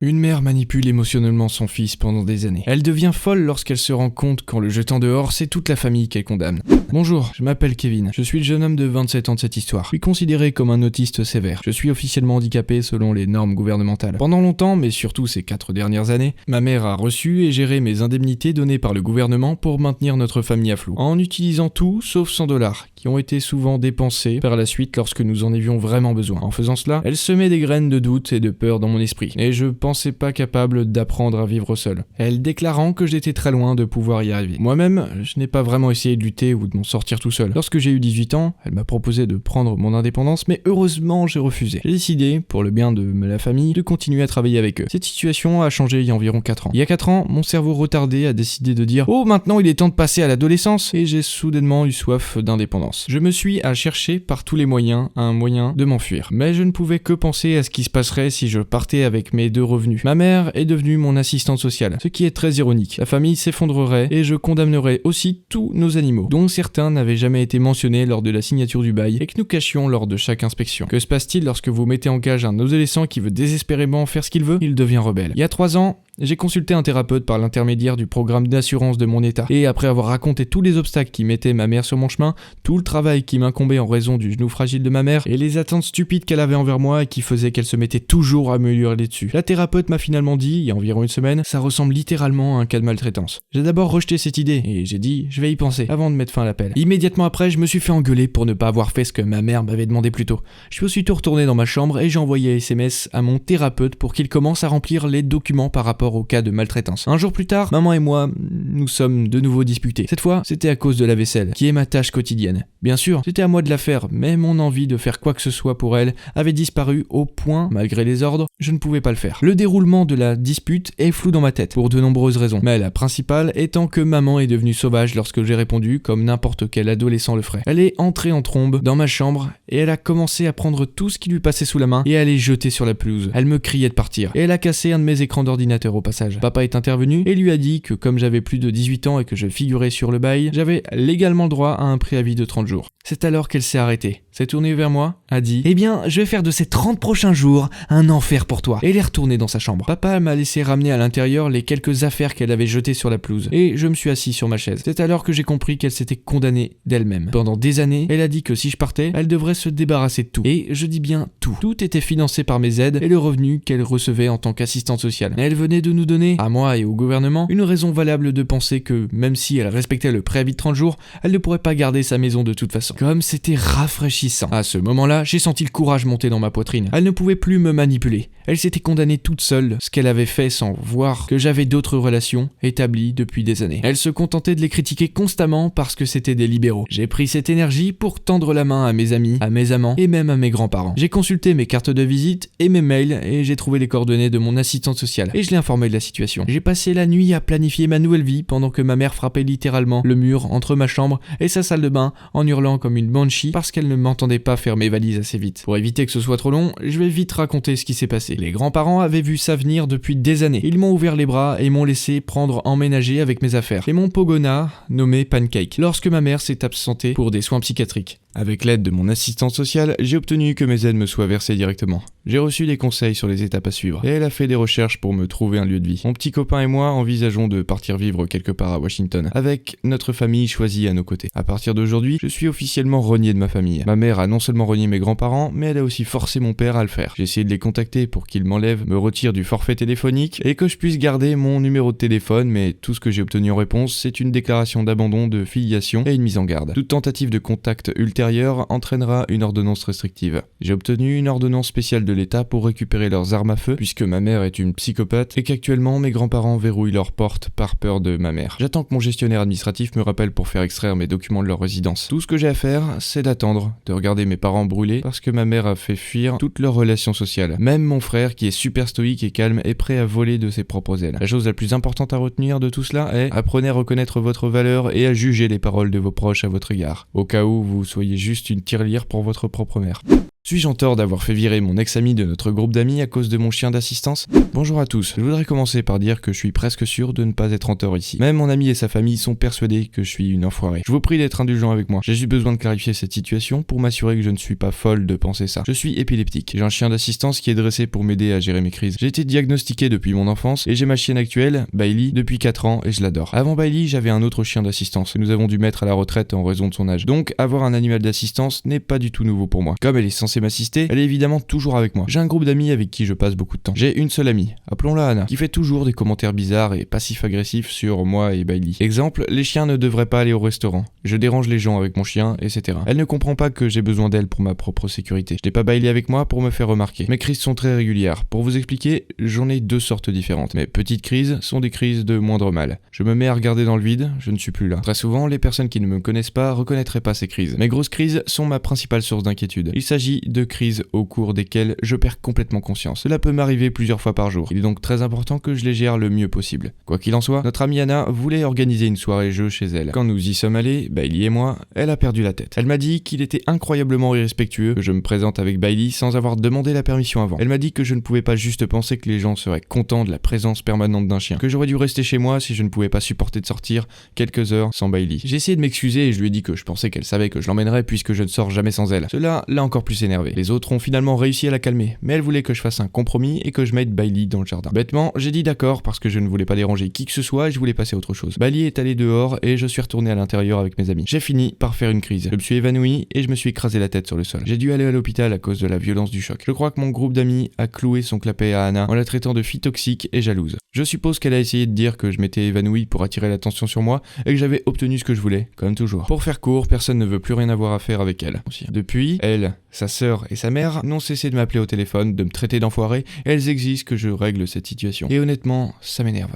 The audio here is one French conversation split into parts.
Une mère manipule émotionnellement son fils pendant des années. Elle devient folle lorsqu'elle se rend compte qu'en le jetant dehors, c'est toute la famille qu'elle condamne. Bonjour, je m'appelle Kevin. Je suis le jeune homme de 27 ans de cette histoire. Je suis considéré comme un autiste sévère. Je suis officiellement handicapé selon les normes gouvernementales. Pendant longtemps, mais surtout ces 4 dernières années, ma mère a reçu et géré mes indemnités données par le gouvernement pour maintenir notre famille à flot. En utilisant tout sauf 100 $, qui ont été souvent dépensés par la suite lorsque nous en avions vraiment besoin. En faisant cela, elle semait des graines de doute et de peur dans mon esprit. Et je pensais pas capable d'apprendre à vivre seul. Elle déclarant que j'étais très loin de pouvoir y arriver. Moi-même, je n'ai pas vraiment essayé de lutter ou de m'en sortir tout seul. Lorsque j'ai eu 18 ans, elle m'a proposé de prendre mon indépendance, mais heureusement j'ai refusé. J'ai décidé, pour le bien de la famille, de continuer à travailler avec eux. Cette situation a changé il y a environ 4 ans. Il y a 4 ans, mon cerveau retardé a décidé de dire « Oh, maintenant il est temps de passer à l'adolescence !» et j'ai soudainement eu soif d'indépendance. Je me suis à chercher par tous les moyens un moyen de m'enfuir. Mais je ne pouvais que penser à ce qui se passerait si je partais avec mes 2 revenus. Ma mère est devenue mon assistante sociale, ce qui est très ironique. La famille s'effondrerait et je condamnerais aussi tous nos animaux, dont certains n'avaient jamais été mentionnés lors de la signature du bail et que nous cachions lors de chaque inspection. Que se passe-t-il lorsque vous mettez en cage un adolescent qui veut désespérément faire ce qu'il veut? Il devient rebelle. Il y a 3 ans, j'ai consulté un thérapeute par l'intermédiaire du programme d'assurance de mon état. Et après avoir raconté tous les obstacles qui mettaient ma mère sur mon chemin, tout le travail qui m'incombait en raison du genou fragile de ma mère, et les attentes stupides qu'elle avait envers moi et qui faisaient qu'elle se mettait toujours à me hurler dessus. La thérapeute m'a finalement dit, il y a environ une semaine, ça ressemble littéralement à un cas de maltraitance. J'ai d'abord rejeté cette idée, et j'ai dit, je vais y penser, avant de mettre fin à l'appel. Immédiatement après, je me suis fait engueuler pour ne pas avoir fait ce que ma mère m'avait demandé plus tôt. Je suis aussitôt retourné dans ma chambre et j'ai envoyé un SMS à mon thérapeute pour qu'il commence à remplir les documents par rapport au cas de maltraitance. Un jour plus tard, maman et moi, nous sommes de nouveau disputés. Cette fois, c'était à cause de la vaisselle, qui est ma tâche quotidienne. Bien sûr, c'était à moi de la faire, mais mon envie de faire quoi que ce soit pour elle avait disparu au point, malgré les ordres, je ne pouvais pas le faire. Le déroulement de la dispute est flou dans ma tête, pour de nombreuses raisons. Mais la principale étant que maman est devenue sauvage lorsque j'ai répondu, comme n'importe quel adolescent le ferait. Elle est entrée en trombe dans ma chambre, et elle a commencé à prendre tout ce qui lui passait sous la main, et à les jeter sur la pelouse. Elle me criait de partir, et elle a cassé un de mes écrans d'ordinateur au passage. Papa est intervenu et lui a dit que comme j'avais plus de 18 ans et que je figurais sur le bail, j'avais légalement le droit à un préavis de 30 jours. C'est alors qu'elle s'est arrêtée, s'est tournée vers moi, a dit « Eh bien, je vais faire de ces 30 prochains jours un enfer pour toi. » Et elle est retournée dans sa chambre. Papa m'a laissé ramener à l'intérieur les quelques affaires qu'elle avait jetées sur la pelouse. Et je me suis assis sur ma chaise. C'est alors que j'ai compris qu'elle s'était condamnée d'elle-même. Pendant des années, elle a dit que si je partais, elle devrait se débarrasser de tout. Et je dis bien tout. Tout était financé par mes aides et le revenu qu'elle recevait en tant qu'assistante sociale. Elle venait de nous donner, à moi et au gouvernement, une raison valable de penser que, même si elle respectait le préavis de 30 jours, elle ne pourrait pas garder sa maison de toute façon. Comme c'était rafraîchissant. À ce moment-là, j'ai senti le courage monter dans ma poitrine. Elle ne pouvait plus me manipuler. Elle s'était condamnée toute seule, ce qu'elle avait fait sans voir que j'avais d'autres relations établies depuis des années. Elle se contentait de les critiquer constamment parce que c'était des libéraux. J'ai pris cette énergie pour tendre la main à mes amis, à mes amants et même à mes grands-parents. J'ai consulté mes cartes de visite et mes mails et j'ai trouvé les coordonnées de mon assistante sociale et je l'ai informé de la situation. J'ai passé la nuit à planifier ma nouvelle vie pendant que ma mère frappait littéralement le mur entre ma chambre et sa salle de bain en hurlant comme une banshee parce qu'elle ne m'entendait pas faire mes valises assez vite. Pour éviter que ce soit trop long, je vais vite raconter ce qui s'est passé. Les grands-parents avaient vu ça venir depuis des années. Ils m'ont ouvert les bras et m'ont laissé prendre emménager avec mes affaires. Et mon pogona, nommé Pancake, lorsque ma mère s'est absentée pour des soins psychiatriques. Avec l'aide de mon assistante sociale, j'ai obtenu que mes aides me soient versées directement. J'ai reçu des conseils sur les étapes à suivre, et elle a fait des recherches pour me trouver un lieu de vie. Mon petit copain et moi envisageons de partir vivre quelque part à Washington, avec notre famille choisie à nos côtés. À partir d'aujourd'hui, je suis officiellement renié de ma famille. Ma mère a non seulement renié mes grands-parents, mais elle a aussi forcé mon père à le faire. J'ai essayé de les contacter pour qu'ils m'enlèvent, me retirent du forfait téléphonique, et que je puisse garder mon numéro de téléphone, mais tout ce que j'ai obtenu en réponse, c'est une déclaration d'abandon de filiation et une mise en garde. Toute tentative de contact ultérieur entraînera une ordonnance restrictive. J'ai obtenu une ordonnance spéciale de l'État pour récupérer leurs armes à feu, puisque ma mère est une psychopathe et qu'actuellement mes grands-parents verrouillent leurs portes par peur de ma mère. J'attends que mon gestionnaire administratif me rappelle pour faire extraire mes documents de leur résidence. Tout ce que j'ai à faire, c'est d'attendre, de regarder mes parents brûler parce que ma mère a fait fuir toutes leurs relations sociales. Même mon frère, qui est super stoïque et calme, est prêt à voler de ses propres ailes. La chose la plus importante à retenir de tout cela est apprenez à reconnaître votre valeur et à juger les paroles de vos proches à votre égard, au cas où vous soyez juste une tirelire pour votre propre mère. Suis-je en tort d'avoir fait virer mon ex-ami de notre groupe d'amis à cause de mon chien d'assistance? Bonjour à tous, je voudrais commencer par dire que je suis presque sûr de ne pas être en tort ici. Même mon ami et sa famille sont persuadés que je suis une enfoirée. Je vous prie d'être indulgent avec moi. J'ai juste besoin de clarifier cette situation pour m'assurer que je ne suis pas folle de penser ça. Je suis épileptique. J'ai un chien d'assistance qui est dressé pour m'aider à gérer mes crises. J'ai été diagnostiqué depuis mon enfance et j'ai ma chienne actuelle, Bailey, depuis 4 ans et je l'adore. Avant Bailey, j'avais un autre chien d'assistance que nous avons dû mettre à la retraite en raison de son âge. Donc avoir un animal d'assistance n'est pas du tout nouveau pour moi. Comme elle est censée m'assister, elle est évidemment toujours avec moi. J'ai un groupe d'amis avec qui je passe beaucoup de temps. J'ai une seule amie, appelons-la Anna, qui fait toujours des commentaires bizarres et passifs-agressifs sur moi et Bailey. Exemple, les chiens ne devraient pas aller au restaurant. Je dérange les gens avec mon chien, etc. Elle ne comprend pas que j'ai besoin d'elle pour ma propre sécurité. Je n'ai pas Bailey avec moi pour me faire remarquer. Mes crises sont très régulières. Pour vous expliquer, j'en ai 2 sortes différentes. Mes petites crises sont des crises de moindre mal. Je me mets à regarder dans le vide, je ne suis plus là. Très souvent, les personnes qui ne me connaissent pas reconnaîtraient pas ces crises. Mes grosses crises sont ma principale source d'inquiétude. Il s'agit de crises au cours desquelles je perds complètement conscience. Cela peut m'arriver plusieurs fois par jour. Il est donc très important que je les gère le mieux possible. Quoi qu'il en soit, notre amie Anna voulait organiser une soirée jeu chez elle. Quand nous y sommes allés, Bailey et moi, elle a perdu la tête. Elle m'a dit qu'il était incroyablement irrespectueux que je me présente avec Bailey sans avoir demandé la permission avant. Elle m'a dit que je ne pouvais pas juste penser que les gens seraient contents de la présence permanente d'un chien, que j'aurais dû rester chez moi si je ne pouvais pas supporter de sortir quelques heures sans Bailey. J'ai essayé de m'excuser et je lui ai dit que je pensais qu'elle savait que je l'emmènerais puisque je ne sors jamais sans elle. Cela l'a encore plus énervé. Les autres ont finalement réussi à la calmer, mais elle voulait que je fasse un compromis et que je mette Bailey dans le jardin. Bêtement, j'ai dit d'accord parce que je ne voulais pas déranger qui que ce soit et je voulais passer à autre chose. Bailey est allé dehors et je suis retourné à l'intérieur avec mes amis. J'ai fini par faire une crise. Je me suis évanoui et je me suis écrasé la tête sur le sol. J'ai dû aller à l'hôpital à cause de la violence du choc. Je crois que mon groupe d'amis a cloué son clapet à Anna en la traitant de fille toxique et jalouse. Je suppose qu'elle a essayé de dire que je m'étais évanoui pour attirer l'attention sur moi et que j'avais obtenu ce que je voulais, comme toujours. Pour faire court, personne ne veut plus rien avoir à faire avec elle. Depuis, elle, sa sœur et sa mère n'ont cessé de m'appeler au téléphone, de me traiter d'enfoiré, et elles exigent que je règle cette situation. Et honnêtement, ça m'énerve.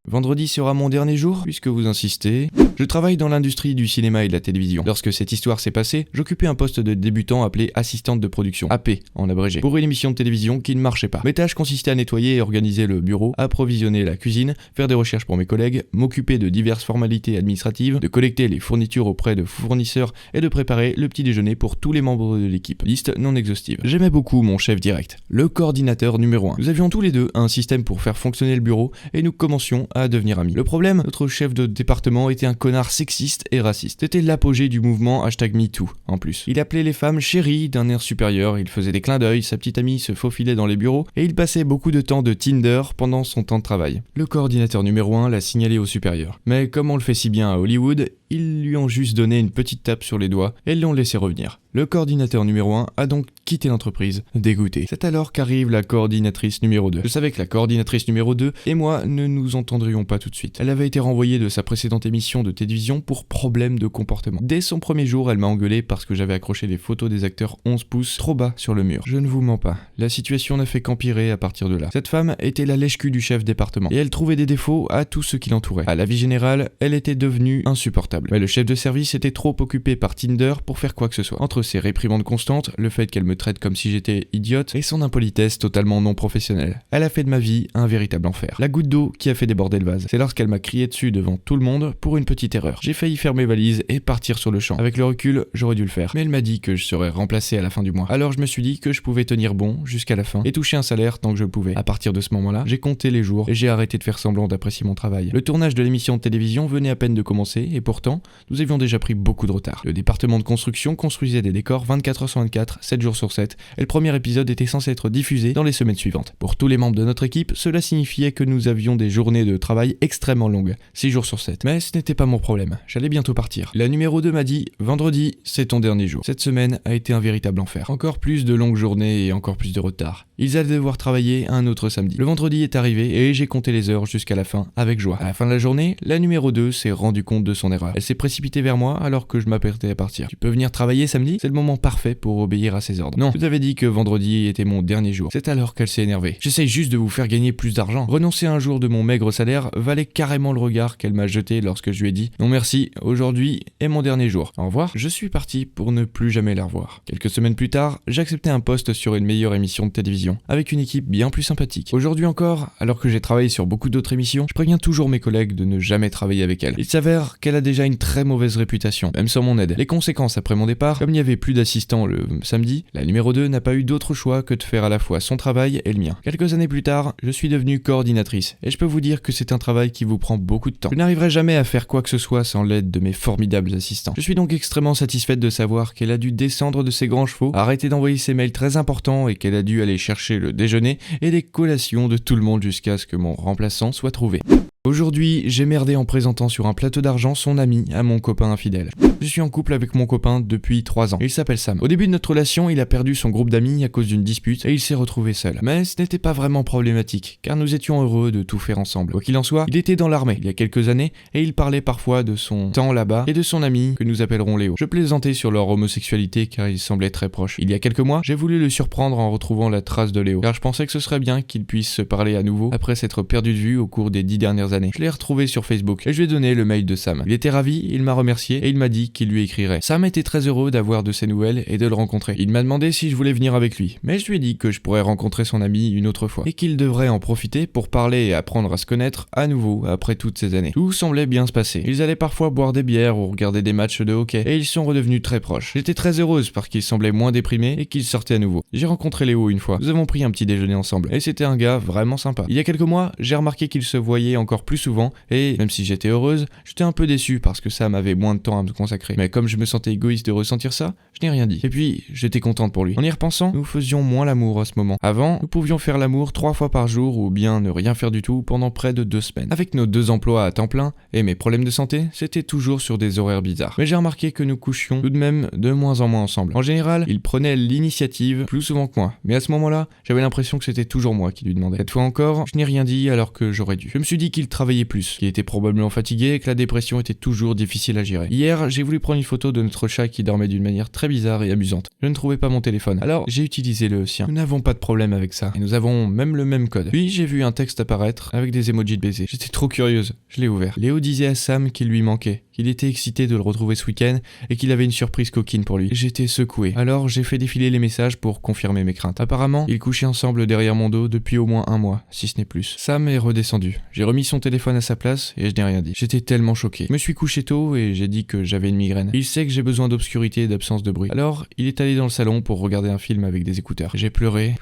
Vendredi sera mon dernier jour, puisque vous insistez. Je travaille dans l'industrie du cinéma et de la télévision. Lorsque cette histoire s'est passée, j'occupais un poste de débutant appelé assistante de production, AP en abrégé, pour une émission de télévision qui ne marchait pas. Mes tâches consistaient à nettoyer et organiser le bureau, approvisionner la cuisine, faire des recherches pour mes collègues, m'occuper de diverses formalités administratives, de collecter les fournitures auprès de fournisseurs et de préparer le petit déjeuner pour tous les membres de l'équipe. Liste non exhaustive. J'aimais beaucoup mon chef direct, le coordinateur numéro 1. Nous avions tous les deux un système pour faire fonctionner le bureau et nous commencions à devenir amis. Le problème, notre chef de département était un connard sexiste et raciste. C'était l'apogée du mouvement #MeToo en plus. Il appelait les femmes chéries d'un air supérieur, il faisait des clins d'œil, sa petite amie se faufilait dans les bureaux et il passait beaucoup de temps de Tinder pendant son temps de travail. Le coordinateur numéro 1 l'a signalé au supérieur. Mais comme on le fait si bien à Hollywood, ils lui ont juste donné une petite tape sur les doigts et l'ont laissé revenir. Le coordinateur numéro 1 a donc quitté l'entreprise, dégoûté. C'est alors qu'arrive la coordinatrice numéro 2. Je savais que la coordinatrice numéro 2 et moi ne nous entendrions pas tout de suite. Elle avait été renvoyée de sa précédente émission de télévision pour problème de comportement. Dès son premier jour, elle m'a engueulé parce que j'avais accroché les photos des acteurs 11 pouces trop bas sur le mur. Je ne vous mens pas, la situation n'a fait qu'empirer à partir de là. Cette femme était la lèche-cul du chef département et elle trouvait des défauts à tout ce qui l'entourait. À la vie générale, elle était devenue insupportable. Mais le chef de service était trop occupé par Tinder pour faire quoi que ce soit. Entre ses réprimandes constantes, le fait qu'elle me traite comme si j'étais idiote et son impolitesse totalement non professionnelle, elle a fait de ma vie un véritable enfer. La goutte d'eau qui a fait déborder le vase, c'est lorsqu'elle m'a crié dessus devant tout le monde pour une petite erreur. J'ai failli faire mes valises et partir sur le champ. Avec le recul, j'aurais dû le faire. Mais elle m'a dit que je serais remplacé à la fin du mois. Alors je me suis dit que je pouvais tenir bon jusqu'à la fin et toucher un salaire tant que je le pouvais. À partir de ce moment-là, j'ai compté les jours et j'ai arrêté de faire semblant d'apprécier mon travail. Le tournage de l'émission de télévision venait à peine de commencer et pourtant, nous avions déjà pris beaucoup de retard. Le département de construction construisait des décors 24 heures sur 24, 7 jours sur 7 et le premier épisode était censé être diffusé dans les semaines suivantes. Pour tous les membres de notre équipe, cela signifiait que nous avions des journées de travail extrêmement longues, 6 jours sur 7. Mais ce n'était pas mon problème, j'allais bientôt partir. La numéro 2 m'a dit « Vendredi, c'est ton dernier jour ». Cette semaine a été un véritable enfer. Encore plus de longues journées et encore plus de retard. Ils allaient devoir travailler un autre samedi. Le vendredi est arrivé et j'ai compté les heures jusqu'à la fin avec joie. À la fin de la journée, la numéro 2 s'est rendu compte de son erreur. Elle s'est précipitée vers moi alors que je m'apprêtais à partir. « Tu peux venir travailler samedi ? C'est le moment parfait pour obéir à ses ordres. » Non, je vous avais dit que vendredi était mon dernier jour. C'est alors qu'elle s'est énervée. J'essaye juste de vous faire gagner plus d'argent. Renoncer un jour de mon maigre salaire valait carrément le regard qu'elle m'a jeté lorsque je lui ai dit « Non merci, aujourd'hui est mon dernier jour. Au revoir. » Je suis parti pour ne plus jamais la revoir. Quelques semaines plus tard, j'acceptais un poste sur une meilleure émission de télévision, avec une équipe bien plus sympathique. Aujourd'hui encore, alors que j'ai travaillé sur beaucoup d'autres émissions, je préviens toujours mes collègues de ne jamais travailler avec elle. Il s'avère qu'elle a déjà déjà une très mauvaise réputation, même sans mon aide. Les conséquences après mon départ, comme il n'y avait plus d'assistant le samedi, la numéro 2 n'a pas eu d'autre choix que de faire à la fois son travail et le mien. Quelques années plus tard, je suis devenue coordinatrice, et je peux vous dire que c'est un travail qui vous prend beaucoup de temps. Je n'arriverai jamais à faire quoi que ce soit sans l'aide de mes formidables assistants. Je suis donc extrêmement satisfaite de savoir qu'elle a dû descendre de ses grands chevaux, arrêter d'envoyer ses mails très importants et qu'elle a dû aller chercher le déjeuner et les collations de tout le monde jusqu'à ce que mon remplaçant soit trouvé. Aujourd'hui, j'ai merdé en présentant sur un plateau d'argent son ami à mon copain infidèle. Je suis en couple avec mon copain depuis 3 ans. Il s'appelle Sam. Au début de notre relation, il a perdu son groupe d'amis à cause d'une dispute et il s'est retrouvé seul. Mais ce n'était pas vraiment problématique, car nous étions heureux de tout faire ensemble. Quoi qu'il en soit, il était dans l'armée il y a quelques années et il parlait parfois de son temps là-bas et de son ami que nous appellerons Léo. Je plaisantais sur leur homosexualité car ils semblaient très proches. Il y a quelques mois, j'ai voulu le surprendre en retrouvant la trace de Léo, car je pensais que ce serait bien qu'ils puissent se parler à nouveau après s'être perdus de vue au cours des 10 dernières années. Je l'ai retrouvé sur Facebook et je lui ai donné le mail de Sam. Il était ravi, il m'a remercié et il m'a dit qu'il lui écrirait. Sam était très heureux d'avoir de ses nouvelles et de le rencontrer. Il m'a demandé si je voulais venir avec lui, mais je lui ai dit que je pourrais rencontrer son ami une autre fois et qu'il devrait en profiter pour parler et apprendre à se connaître à nouveau après toutes ces années. Tout semblait bien se passer. Ils allaient parfois boire des bières ou regarder des matchs de hockey et ils sont redevenus très proches. J'étais très heureuse parce qu'il semblait moins déprimé et qu'il sortait à nouveau. J'ai rencontré Léo une fois. Nous avons pris un petit déjeuner ensemble et c'était un gars vraiment sympa. Il y a quelques mois, j'ai remarqué qu'il se voyait encore plus souvent et même si j'étais heureuse, j'étais un peu déçue parce que Sam avait moins de temps à me consacrer. Mais comme je me sentais égoïste de ressentir ça, je n'ai rien dit. Et puis, j'étais contente pour lui. En y repensant, nous faisions moins l'amour à ce moment. Avant, nous pouvions faire l'amour 3 fois par jour ou bien ne rien faire du tout pendant près de 2 semaines. Avec nos 2 emplois à temps plein et mes problèmes de santé, c'était toujours sur des horaires bizarres. Mais j'ai remarqué que nous couchions tout de même de moins en moins ensemble. En général, il prenait l'initiative plus souvent que moi. Mais à ce moment-là, j'avais l'impression que c'était toujours moi qui lui demandais. Cette fois encore, je n'ai rien dit alors que j'aurais dû. Je me suis dit qu'il travaillait plus, qu'il était probablement fatigué et que la dépression était toujours difficile à gérer. Hier, j'ai voulu prendre une photo de notre chat qui dormait d'une manière très bizarre et amusante. Je ne trouvais pas mon téléphone. Alors, j'ai utilisé le sien. Nous n'avons pas de problème avec ça. Et nous avons même le même code. Puis, j'ai vu un texte apparaître avec des emojis de baiser. J'étais trop curieuse. Je l'ai ouvert. Léo disait à Sam qu'il lui manquait, qu'il était excité de le retrouver ce week-end et qu'il avait une surprise coquine pour lui. J'étais secoué. Alors, j'ai fait défiler les messages pour confirmer mes craintes. Apparemment, ils couchaient ensemble derrière mon dos depuis au moins 1 mois, si ce n'est plus. Sam est redescendu. J'ai remis son téléphone à sa place et je n'ai rien dit. J'étais tellement choqué. Je me suis couché tôt et j'ai dit que j'avais une migraine. Il sait que j'ai besoin d'obscurité et d'absence de bruit. Alors, il est allé dans le salon pour regarder un film avec des écouteurs. J'ai pleuré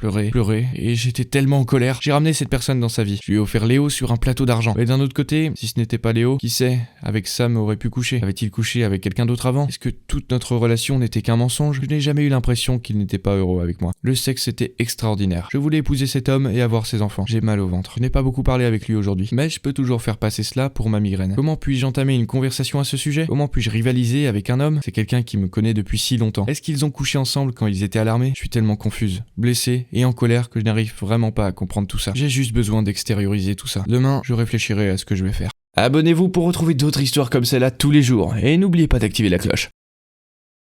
et j'étais tellement en colère. J'ai ramené cette personne dans sa vie. Je lui ai offert Léo sur un plateau d'argent. Mais d'un autre côté, si ce n'était pas Léo, qui sait, avec Sam aurait pu coucher. Avait-il couché avec quelqu'un d'autre avant? Est-ce que toute notre relation n'était qu'un mensonge? Je n'ai jamais eu l'impression qu'il n'était pas heureux avec moi. Le sexe était extraordinaire. Je voulais épouser cet homme et avoir ses enfants. J'ai mal au ventre. Je n'ai pas beaucoup parlé avec lui aujourd'hui, mais je peux toujours faire passer cela pour ma migraine. Comment puis-je entamer une conversation à ce sujet? Comment puis-je rivaliser avec un homme? C'est quelqu'un qui me connaît depuis si longtemps. Est-ce qu'ils ont couché ensemble quand ils étaient à l'armée? Je suis tellement confuse, blessée et en colère que je n'arrive vraiment pas à comprendre tout ça. J'ai juste besoin d'extérioriser tout ça. Demain, je réfléchirai à ce que je vais faire. Abonnez-vous pour retrouver d'autres histoires comme celle-là tous les jours et n'oubliez pas d'activer la cloche.